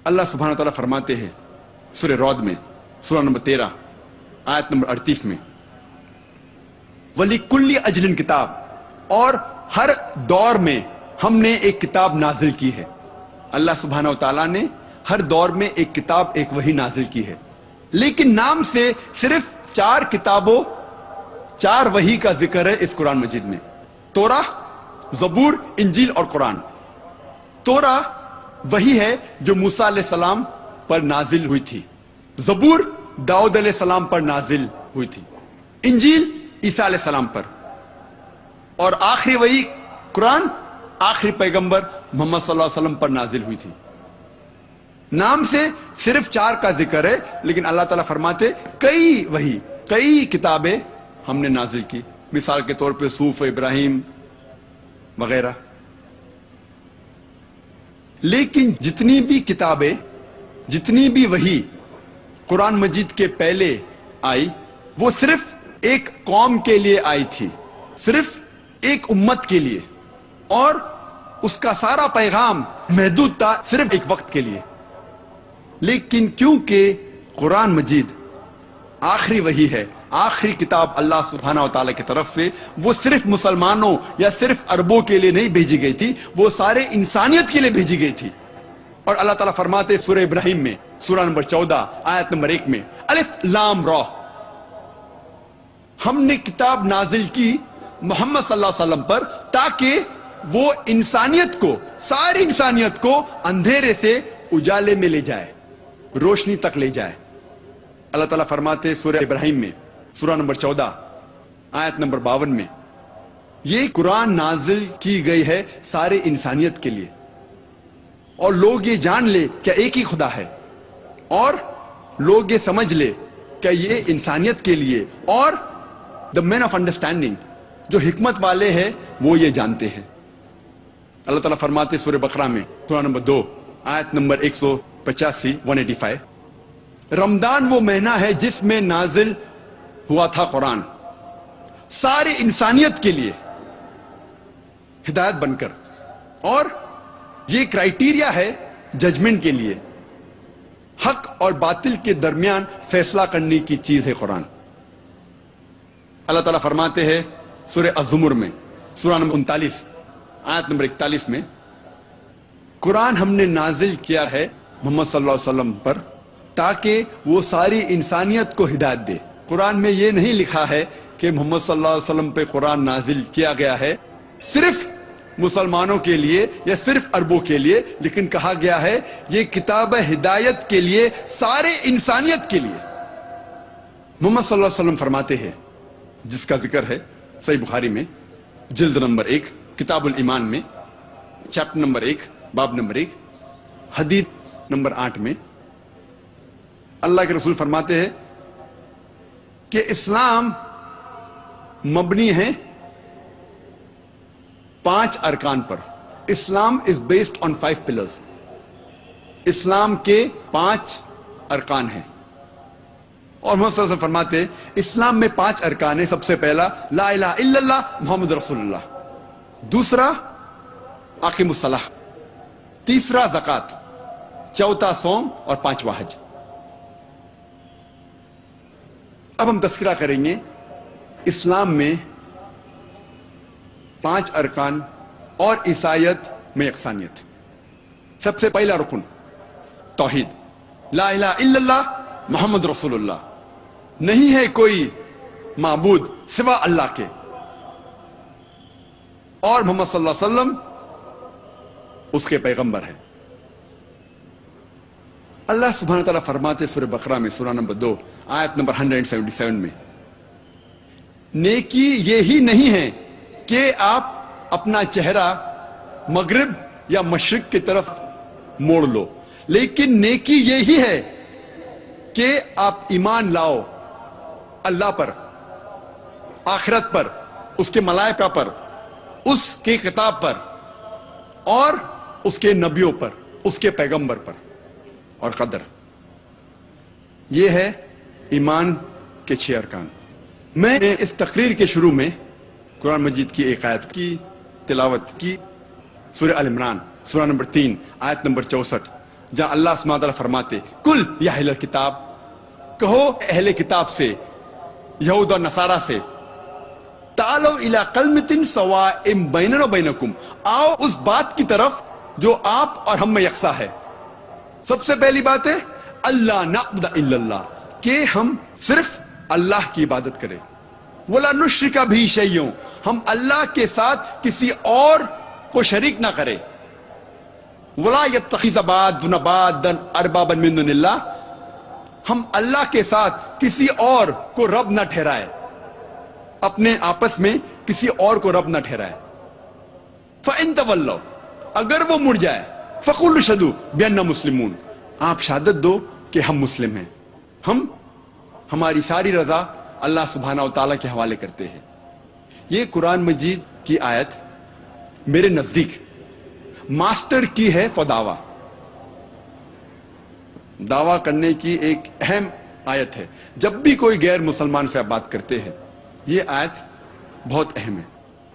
اللہ سبحانہ تعالیٰ فرماتے ہیں سورہ رعد میں سورہ نمبر 13 آیت نمبر 38 میں وَلِكُلِّ أَجْلٍ کتاب، اور ہر دور میں ہم نے ایک کتاب نازل کی ہے۔ اللہ سبحانہ تعالیٰ نے ہر دور میں ایک کتاب، ایک وحی نازل کی ہے، لیکن نام سے صرف 4 کتابوں 4 وحی کا ذکر ہے اس قرآن مجید میں، توراہ، زبور، انجیل اور قرآن۔ توراہ وہی ہے جو موسیٰ علیہ السلام پر نازل ہوئی تھی، زبور داؤد علیہ السلام پر نازل ہوئی تھی، انجیل عیسیٰ علیہ السلام پر، اور آخری وحی قرآن آخری پیغمبر محمد صلی اللہ علیہ وسلم پر نازل ہوئی تھی۔ نام سے صرف 4 کا ذکر ہے، لیکن اللہ تعالیٰ فرماتے کئی وحی، کئی کتابیں ہم نے نازل کی، مثال کے طور پہ صحف ابراہیم وغیرہ۔ لیکن جتنی بھی کتابیں، جتنی بھی وحی قرآن مجید کے پہلے آئی، وہ صرف ایک قوم کے لیے آئی تھی، صرف ایک امت کے لیے، اور اس کا سارا پیغام محدود تھا صرف ایک وقت کے لیے۔ لیکن کیونکہ قرآن مجید آخری وحی ہے، آخری کتاب اللہ سبحانہ و تعالیٰ کی طرف سے، وہ صرف مسلمانوں یا صرف عربوں کے لیے نہیں بھیجی گئی تھی، وہ سارے انسانیت کے لیے بھیجی گئی تھی۔ اور اللہ تعالیٰ فرماتے سورہ ابراہیم میں سورہ نمبر 14 آیت نمبر 1 میں الف لام را، ہم نے کتاب نازل کی محمد صلی اللہ علیہ وسلم پر تاکہ وہ انسانیت کو، ساری انسانیت کو اندھیرے سے اجالے میں لے جائے، روشنی تک لے جائے۔ اللہ تعالیٰ فرماتے سورہ ابراہیم میں سورہ نمبر 14 آیت نمبر 52 میں یہ قرآن نازل کی گئی ہے سارے انسانیت کے لیے، اور لوگ یہ جان لے کہ ایک ہی خدا ہے، اور لوگ یہ سمجھ لے کہ یہ انسانیت کے لیے، اور the men of understanding جو حکمت والے ہیں وہ یہ جانتے ہیں۔ اللہ تعالیٰ فرماتے سورہ بقرہ میں سورہ نمبر 2 آیت نمبر 185 رمضان وہ مہینہ ہے جس میں نازل ہوا تھا قرآن، ساری انسانیت کے لیے ہدایت بن کر، اور یہ کرائیٹیریا ہے ججمنٹ کے لیے، حق اور باطل کے درمیان فیصلہ کرنے کی چیز ہے قرآن۔ اللہ تعالیٰ فرماتے ہیں سورہ الزمر میں سورہ نمبر 39 آیت نمبر 41 میں قرآن ہم نے نازل کیا ہے محمد صلی اللہ علیہ وسلم پر تاکہ وہ ساری انسانیت کو ہدایت دے۔ قرآن میں یہ نہیں لکھا ہے کہ محمد صلی اللہ علیہ وسلم پہ قرآن نازل کیا گیا ہے صرف مسلمانوں کے لیے یا صرف عربوں کے لیے، لیکن کہا گیا ہے یہ کتاب ہدایت کے لیے، سارے انسانیت کے لیے۔ محمد صلی اللہ علیہ وسلم فرماتے ہیں، جس کا ذکر ہے صحیح بخاری میں جلد نمبر 1 کتاب الایمان میں چیپٹر نمبر 1 باب نمبر 1 حدیث نمبر 8 میں اللہ کے رسول فرماتے ہیں کہ اسلام مبنی ہے 5 ارکان پر۔ اسلام از بیسڈ آن 5 پلرز۔ اسلام کے 5 ارکان ہیں، اور محمد صلی اللہ علیہ وسلم فرماتے ہیں اسلام میں 5 ارکان ہیں۔ سب سے پہلا لا الہ الا اللہ محمد رسول اللہ، دوسرا اقیم الصلاۃ، تیسرا زکوٰۃ، چوتھا صوم، اور 5واں حج۔ اب ہم تذکرہ کریں گے اسلام میں 5 ارکان اور عیسائیت میں یکسانیت۔ سب سے پہلا رکن توحید، لا الہ الا اللہ محمد رسول اللہ، نہیں ہے کوئی معبود سوا اللہ کے، اور محمد صلی اللہ علیہ وسلم اس کے پیغمبر ہے۔ اللہ سبحانہ تعالیٰ فرماتے سورہ بقرہ میں سورہ نمبر 2 آیت نمبر 177 میں نیکی یہی نہیں ہے کہ آپ اپنا چہرہ مغرب یا مشرق کی طرف موڑ لو، لیکن نیکی یہی ہے کہ آپ ایمان لاؤ اللہ پر، آخرت پر، اس کے ملائکہ پر، اس کے کتاب پر، اور اس کے نبیوں پر، اس کے پیغمبر پر، اور قدر۔ یہ ہے ایمان کے 6 ارکان۔ میں نے اس تقریر کے شروع میں قرآن مجید کی ایک آیت کی تلاوت کی، سورہ ال عمران سورہ نمبر 3 آیت نمبر 64۔ جہاں اللہ سبحانہ وتعالی فرماتے کل یا اہل الکتاب، کہو اہل کتاب سے، یہود اور نصارہ سے، تعالوا الی کلمۃ سواء بیننا و بینکم، آؤ اس بات کی طرف جو آپ اور ہم میں یکساں ہے۔ سب سے پہلی بات ہے اللہ نعبد الا اللہ، کہ ہم صرف اللہ کی عبادت کریں، ولا نشرک بھی شیئا، ہم اللہ کے ساتھ کسی اور کو شریک نہ کریں، ولا یتخذ بعضنا بعضا اربابا من دون اللہ، ہم اللہ کے ساتھ کسی اور کو رب نہ ٹھہرائے، اپنے آپس میں کسی اور کو رب نہ ٹھہرائے۔ فَإِن تَوَلَّوْا، اگر وہ مڑ جائے، فَقُولُوا اشْهَدُوا بِأَنَّا مُسْلِمُونَ، آپ شہادت دو کہ ہم مسلم ہیں، ہم ہماری ساری رضا اللہ سبحانہ و تعالیٰ کے حوالے کرتے ہیں۔ یہ قرآن مجید کی آیت میرے نزدیک ماسٹر کی ہے فداوا، دعویٰ کرنے کی ایک اہم آیت ہے۔ جب بھی کوئی غیر مسلمان سے آپ بات کرتے ہیں، یہ آیت بہت اہم ہے۔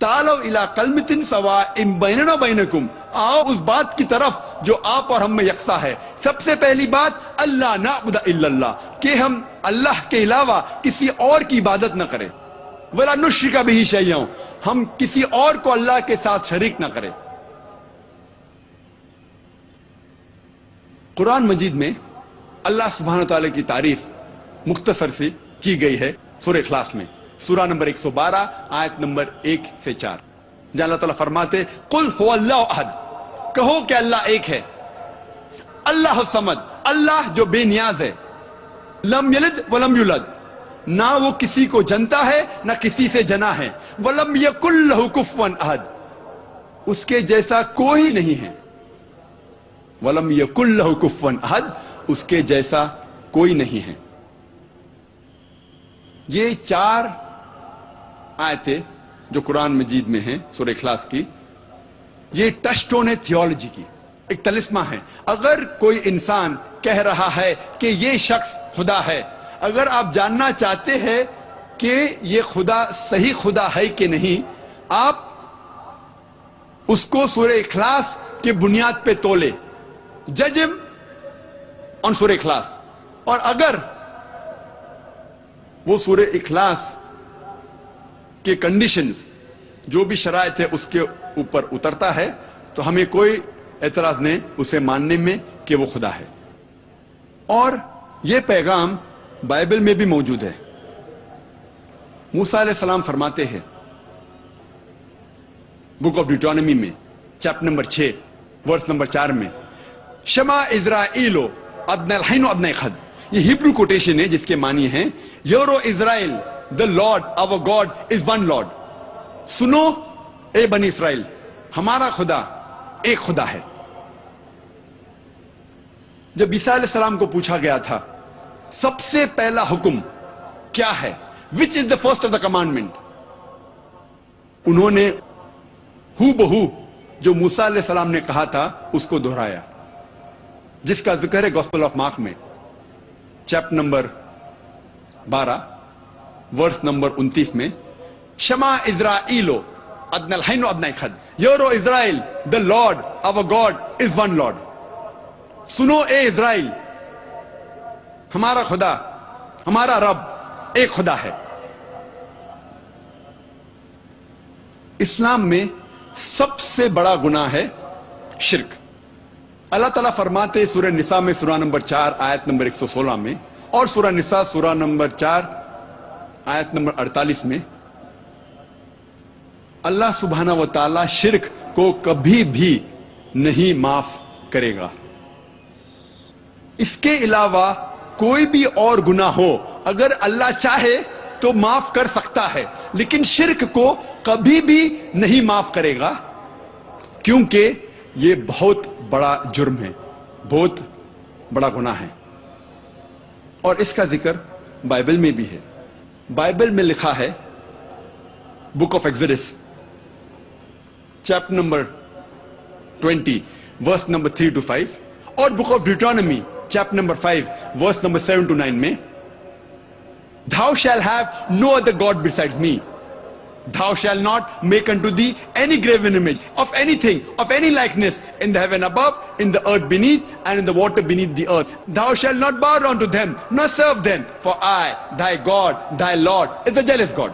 تعالوا الی کلمۃ سواء بیننا و بینکم، آؤ اس بات کی طرف جو آپ اور ہم میں یکساں ہے۔ سب سے پہلی بات اللہ نعبد الا اللہ، کہ ہم اللہ کے علاوہ کسی اور کی عبادت نہ کریں، ولا نشرک بہ شیئا، ہم کسی اور کو اللہ کے ساتھ شریک نہ کریں۔ قرآن مجید میں اللہ سبحانہ تعالیٰ کی تعریف مختصر سی کی گئی ہے سورہ اخلاص میں، سورہ نمبر 112 آیت نمبر 1 سے 4، جہاں اللہ تعالیٰ فرماتے قل هو اللہ احد، کہو کہ اللہ ایک ہے، اللہ الصمد، اللہ جو بے نیاز ہے، لم یلد ولم یولد، نہ وہ کسی کو جنتا ہے نہ کسی سے جنا ہے، ولم یکن لہ کفوا احد، اس کے جیسا کوئی نہیں ہے، ولم یکن لہ کفوا احد، اس کے جیسا کوئی نہیں ہے۔ یہ 4 آیتیں جو قرآن مجید میں ہیں سورہ اخلاص کی، یہ ٹچ سٹون ہے تھیولوجی کی، ایک طلسمہ ہے۔ اگر کوئی انسان کہہ رہا ہے کہ یہ شخص خدا ہے، اگر آپ جاننا چاہتے ہیں کہ یہ خدا صحیح خدا ہے کہ نہیں، آپ اس کو سورہ اخلاص کے بنیاد پہ تولے، جج ہم آن سورہ اخلاص، اور اگر وہ سورہ اخلاص کے کنڈیشنز جو بھی شرائط ہے اس کے اوپر اترتا ہے تو ہمیں کوئی اعتراض نہیں اسے ماننے میں کہ وہ خدا ہے۔ اور یہ پیغام بائبل میں بھی موجود ہے۔ موسیٰ علیہ السلام فرماتے ہیں بک آف ڈیوٹرانومی میں چیپٹر نمبر 6 ورس نمبر 4 میں، شما اسرائیلو ابن الحین و ابن خد، یہ ہیبرو کوٹیشن ہے جس کے معنی ہیں euro Israel the Lord our God is one Lord، سنو اے بنی اسرائیل، ہمارا خدا ایک خدا ہے۔ جب عیسیٰ علیہ السلام کو پوچھا گیا تھا سب سے پہلا حکم کیا ہے، which is the first of the commandment، انہوں نے ہو بہو جو موسیٰ علیہ السلام نے کہا تھا اس کو دہرایا، جس کا ذکر ہے گوسپل آف مارک میں چیپٹر نمبر 12 ورس نمبر 29 میں، شما اسرائیلو ادن الحین و ابن خد، euro Israel the Lord our God is one Lord، سنو اے اسرائیل، ہمارا خدا، ہمارا رب ایک خدا ہے۔ اسلام میں سب سے بڑا گناہ ہے شرک۔ اللہ تعالیٰ فرماتے سورہ نساء میں سورہ نمبر 4 آیت نمبر 116 میں، اور سورہ نساء سورہ نمبر 4 آیت نمبر 48 میں، اللہ سبحانہ و تعالیٰ شرک کو کبھی بھی نہیں معاف کرے گا۔ اس کے علاوہ کوئی بھی اور گناہ ہو اگر اللہ چاہے تو معاف کر سکتا ہے، لیکن شرک کو کبھی بھی نہیں معاف کرے گا، کیونکہ یہ بہت بڑا جرم ہے، بہت بڑا گناہ ہے۔ اور اس کا ذکر بائبل میں بھی ہے۔ بائبل میں لکھا ہے book of Exodus chapter number 20 verse number 3 to 5، اور book of Deuteronomy chapter number 5 verse number 7 to 9 میں، Thou shall have no other God besides me. Thou shall not make unto thee any graven image of anything, of any likeness in the heaven above, in the earth beneath and in the water beneath the earth. Thou shalt not bow down to them, nor serve them, for I, thy God, thy Lord, is a jealous God.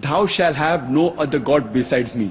thou shall have no other God besides me.